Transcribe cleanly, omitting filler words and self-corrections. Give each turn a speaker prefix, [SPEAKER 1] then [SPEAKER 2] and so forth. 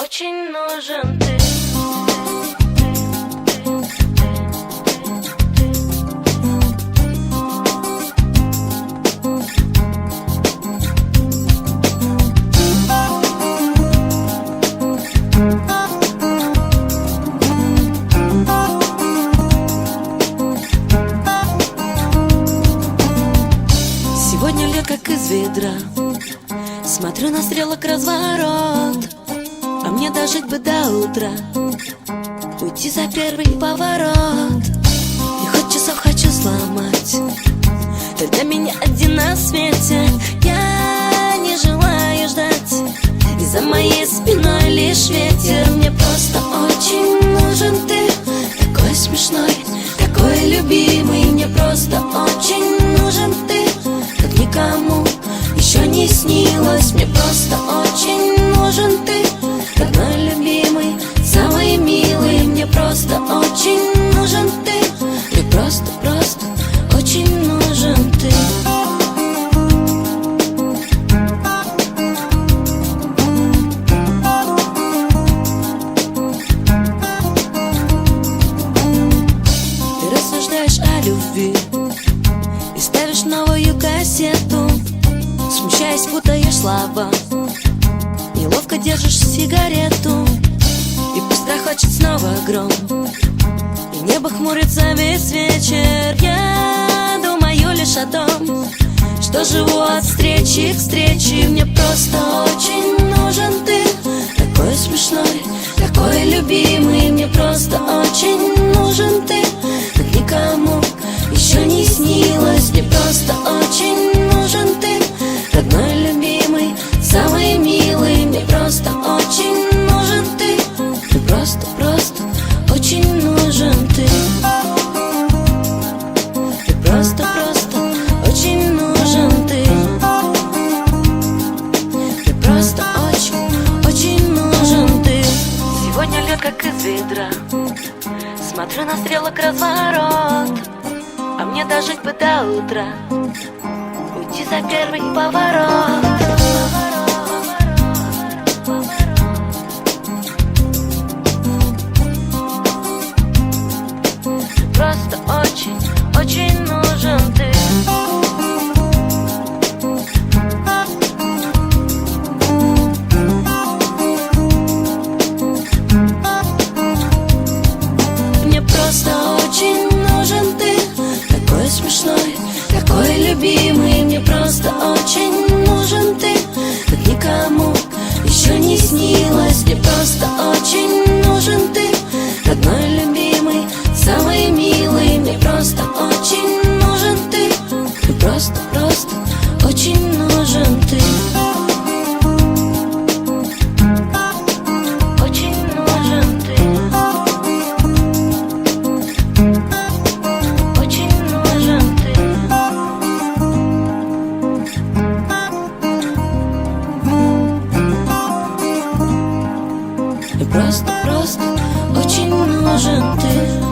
[SPEAKER 1] Очень нужен ты.
[SPEAKER 2] Сегодня льет как из ведра, смотрю на стрелок разворот, а мне дожить бы до утра, уйти за первый поворот. И хоть часов хочу сломать, ты для меня один на свете. Я не желаю ждать, и за моей спиной лишь ветер. Мне просто очень нужен ты, такой смешной, такой любимый. Мне просто очень нужен ты, как никому еще не снилось. Мне просто очень нужен ты, родной, любимый, самый милый. Мне просто очень нужен ты, мне просто очень нужен ты. Ты рассуждаешь о любви и ставишь новую кассету, смущаясь, путаешь слова, неловко держишь сигарету. И пусть грохочет снова гром, и небо хмурится весь вечер. Я думаю лишь о том, что живу от встречи к встрече. Мне просто очень нужен ты, такой смешной, такой любимый. Мне просто очень нужен ты, как никому еще не снилось. Мне просто очень нужен ты, родной, любимый, самый милый. Мне просто очень нужен ты, мне просто очень нужен ты. Мне просто очень нужен ты. Мне просто очень нужен ты. Сегодня льет как из ведра, смотрю на стрелок разворот, а мне дожить бы до утра, уйти за первый поворот. Просто очень нужен ты. Мне просто очень нужен ты, такой смешной, такой любимый. Мне просто очень нужен ты, как никому еще не снилось. Мне просто очень нужен ты, родной, любимый, самый милый. Мне просто очень нужен ты, мне просто очень нужен ты. Очень нужен ты. Очень нужен ты. Мне просто очень нужен ты.